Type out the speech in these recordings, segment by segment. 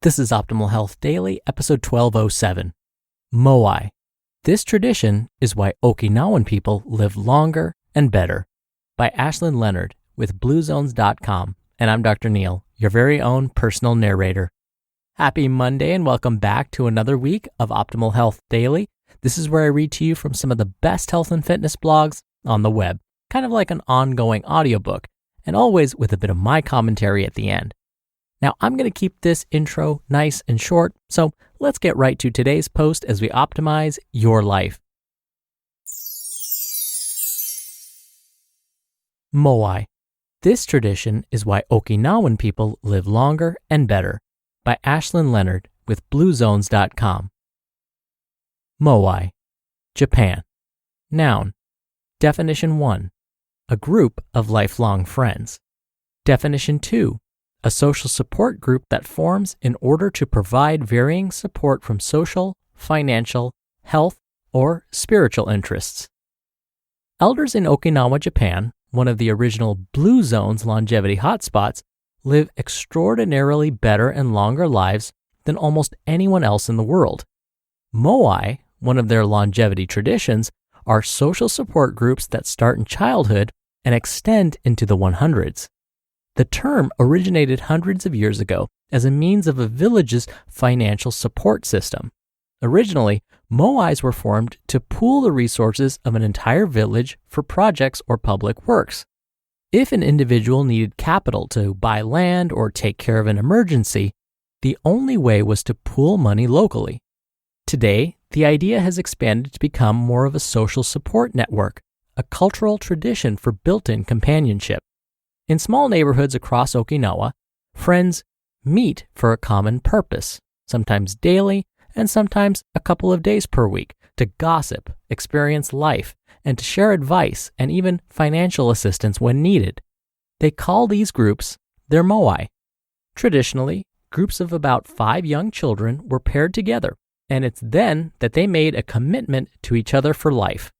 This is Optimal Health Daily, episode 1207. Moai. This tradition is why Okinawan people live longer and better. By Aislinn Leonard with bluezones.com. And I'm Dr. Neil, your very own personal narrator. Happy Monday and welcome back to another week of Optimal Health Daily. This is where I read to you from some of the best health and fitness blogs on the web, kind of like an ongoing audiobook, and always with a bit of my commentary at the end. Now, I'm going to keep this intro nice and short, so let's get right to today's post as we optimize your life. Moai. This tradition is why Okinawan people live longer and better. By Aislinn Leonard with bluezones.com. Moai. Japan. Noun. Definition 1. A group of lifelong friends. Definition 2. A social support group that forms in order to provide varying support from social, financial, health, or spiritual interests. Elders in Okinawa, Japan, one of the original Blue Zone's longevity hotspots, live extraordinarily better and longer lives than almost anyone else in the world. Moai, one of their longevity traditions, are social support groups that start in childhood and extend into the 100s. The term originated hundreds of years ago as a means of a village's financial support system. Originally, moais were formed to pool the resources of an entire village for projects or public works. If an individual needed capital to buy land or take care of an emergency, the only way was to pool money locally. Today, the idea has expanded to become more of a social support network, a cultural tradition for built-in companionship. In small neighborhoods across Okinawa, friends meet for a common purpose, sometimes daily and sometimes a couple of days per week, to gossip, experience life, and to share advice and even financial assistance when needed. They call these groups their moai. Traditionally, groups of about 5 young children were paired together, and it's then that they made a commitment to each other for life.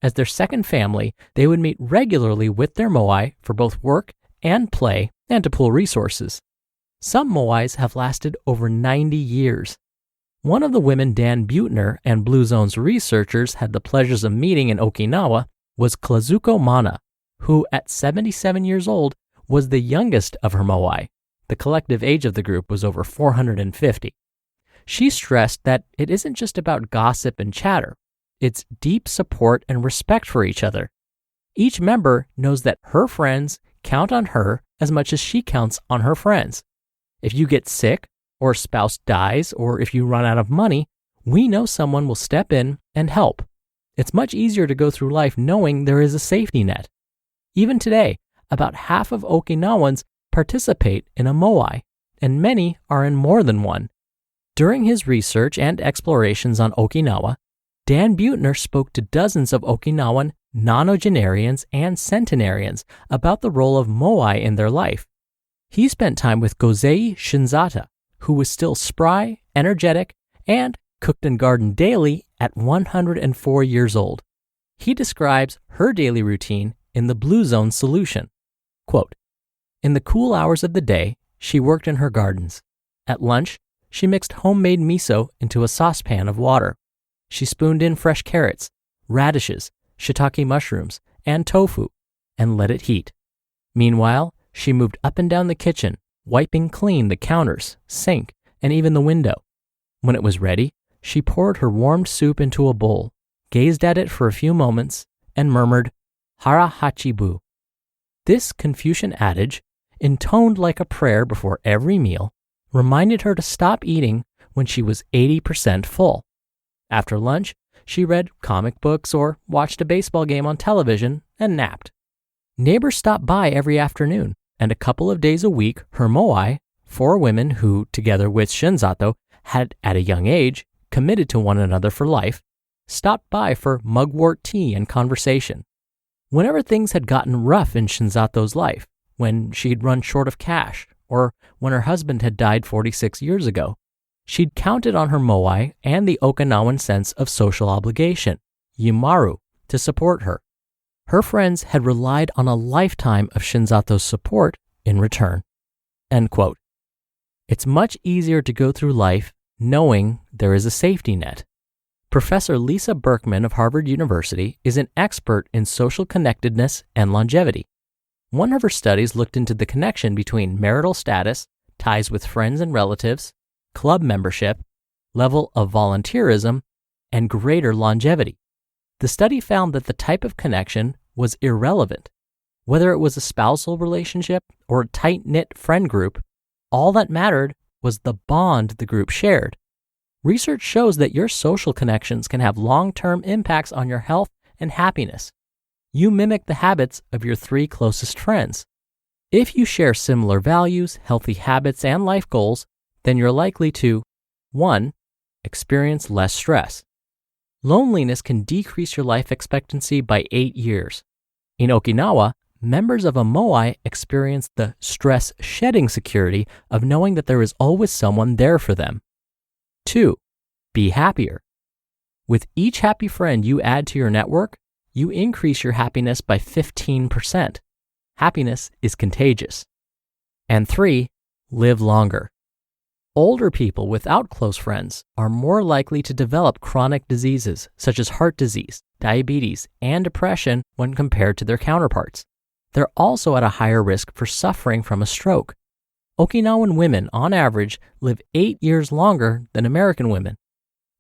As their second family, they would meet regularly with their moai for both work and play and to pool resources. Some moais have lasted over 90 years. One of the women Dan Buettner and Blue Zone's researchers had the pleasures of meeting in Okinawa was Klazuko Mana, who at 77 years old was the youngest of her moai. The collective age of the group was over 450. She stressed that it isn't just about gossip and chatter. It's deep support and respect for each other. Each member knows that her friends count on her as much as she counts on her friends. If you get sick, or spouse dies, or if you run out of money, we know someone will step in and help. It's much easier to go through life knowing there is a safety net. Even today, about half of Okinawans participate in a moai, and many are in more than one. During his research and explorations on Okinawa, Dan Buettner spoke to dozens of Okinawan nonagenarians and centenarians about the role of moai in their life. He spent time with Gozei Shinzata, who was still spry, energetic, and cooked and gardened daily at 104 years old. He describes her daily routine in the Blue Zone solution. Quote, "In the cool hours of the day, she worked in her gardens. At lunch, she mixed homemade miso into a saucepan of water. She spooned in fresh carrots, radishes, shiitake mushrooms, and tofu, and let it heat. Meanwhile, she moved up and down the kitchen, wiping clean the counters, sink, and even the window. When it was ready, she poured her warmed soup into a bowl, gazed at it for a few moments, and murmured, 'Hara hachibu.' This Confucian adage, intoned like a prayer before every meal, reminded her to stop eating when she was 80% full. After lunch, she read comic books or watched a baseball game on television and napped. Neighbors stopped by every afternoon, and a couple of days a week, her moai, 4 women who, together with Shinzato, had at a young age committed to one another for life, stopped by for mugwort tea and conversation. Whenever things had gotten rough in Shinzato's life, when she'd run short of cash, or when her husband had died 46 years ago, she'd counted on her moai and the Okinawan sense of social obligation, yimaru, to support her. Her friends had relied on a lifetime of Shinzato's support in return." End quote. It's much easier to go through life knowing there is a safety net. Professor Lisa Berkman of Harvard University is an expert in social connectedness and longevity. One of her studies looked into the connection between marital status, ties with friends and relatives, club membership, level of volunteerism, and greater longevity. The study found that the type of connection was irrelevant. Whether it was a spousal relationship or a tight-knit friend group, all that mattered was the bond the group shared. Research shows that your social connections can have long-term impacts on your health and happiness. You mimic the habits of your 3 closest friends. If you share similar values, healthy habits, and life goals, then you're likely to 1. Experience less stress. Loneliness can decrease your life expectancy by 8 years. In Okinawa, members of a Moai experience the stress-shedding security of knowing that there is always someone there for them. 2. Be happier. With each happy friend you add to your network, you increase your happiness by 15%. Happiness is contagious. And 3. Live longer. Older people without close friends are more likely to develop chronic diseases such as heart disease, diabetes, and depression when compared to their counterparts. They're also at a higher risk for suffering from a stroke. Okinawan women, on average, live 8 years longer than American women.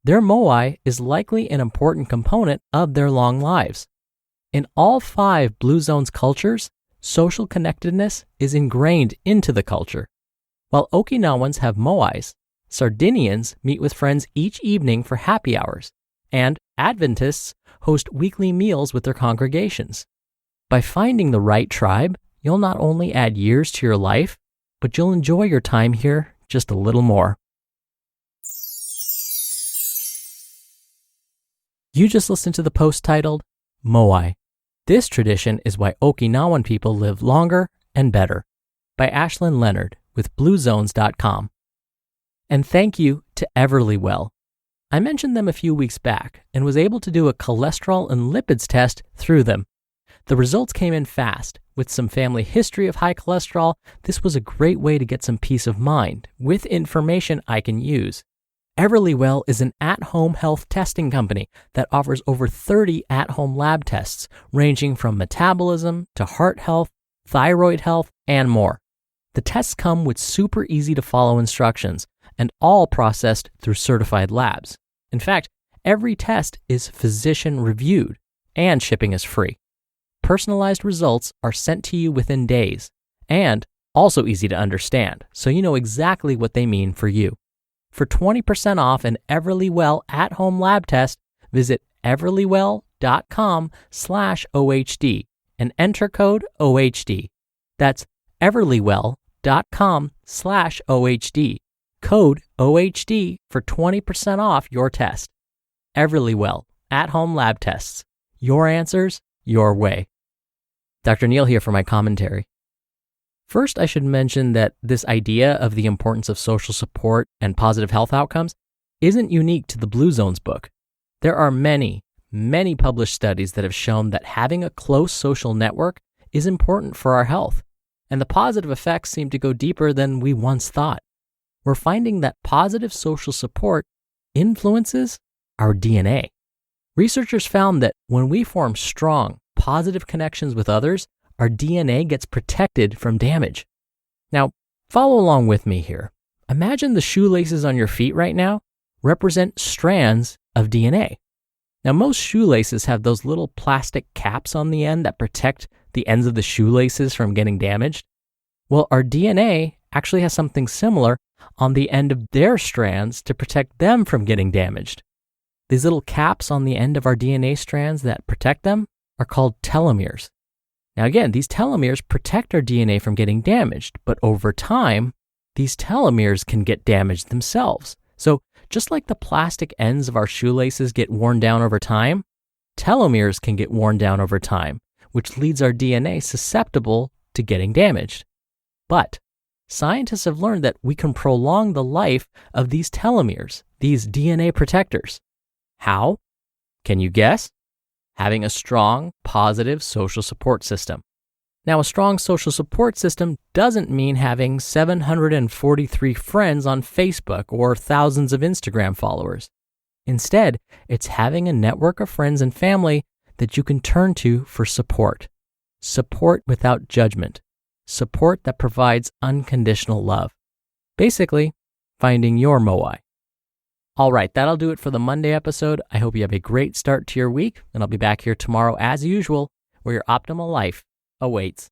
Their moai is likely an important component of their long lives. In all 5 Blue Zones cultures, social connectedness is ingrained into the culture. While Okinawans have moais, Sardinians meet with friends each evening for happy hours, and Adventists host weekly meals with their congregations. By finding the right tribe, you'll not only add years to your life, but you'll enjoy your time here just a little more. You just listened to the post titled, Moai. This tradition is why Okinawan people live longer and better, by Aislinn Leonard with BlueZones.com. And thank you to Everlywell. I mentioned them a few weeks back and was able to do a cholesterol and lipids test through them. The results came in fast. With some family history of high cholesterol, this was a great way to get some peace of mind with information I can use. Everlywell is an at-home health testing company that offers over 30 at-home lab tests ranging from metabolism to heart health, thyroid health, and more. The tests come with super easy to follow instructions and all processed through certified labs. In fact, every test is physician reviewed and shipping is free. Personalized results are sent to you within days and also easy to understand, so you know exactly what they mean for you. For 20% off an Everlywell at-home lab test, visit everlywell.com/OHD and enter code OHD. That's everlywell.com/OHD. Code OHD for 20% off your test. Everlywell at-home lab tests. Your answers, your way. Dr. Neil here for my commentary. First, I should mention that this idea of the importance of social support and positive health outcomes isn't unique to the Blue Zones book. There are many published studies that have shown that having a close social network is important for our health, and the positive effects seem to go deeper than we once thought. We're finding that positive social support influences our DNA. Researchers found that when we form strong, positive connections with others, our DNA gets protected from damage. Now, follow along with me here. Imagine the shoelaces on your feet right now represent strands of DNA. Now, most shoelaces have those little plastic caps on the end that protect the ends of the shoelaces from getting damaged. Well, our DNA actually has something similar on the end of their strands to protect them from getting damaged. These little caps on the end of our DNA strands that protect them are called telomeres. Now again, these telomeres protect our DNA from getting damaged, but over time, these telomeres can get damaged themselves. So just like the plastic ends of our shoelaces get worn down over time, telomeres can get worn down over time, which leaves our DNA susceptible to getting damaged. But scientists have learned that we can prolong the life of these telomeres, these DNA protectors. How? Can you guess? Having a strong, positive social support system. Now, a strong social support system doesn't mean having 743 friends on Facebook or thousands of Instagram followers. Instead, it's having a network of friends and family that you can turn to for support. Support without judgment. Support that provides unconditional love. Basically, finding your Moai. All right, that'll do it for the Monday episode. I hope you have a great start to your week, and I'll be back here tomorrow as usual, where your optimal life awaits.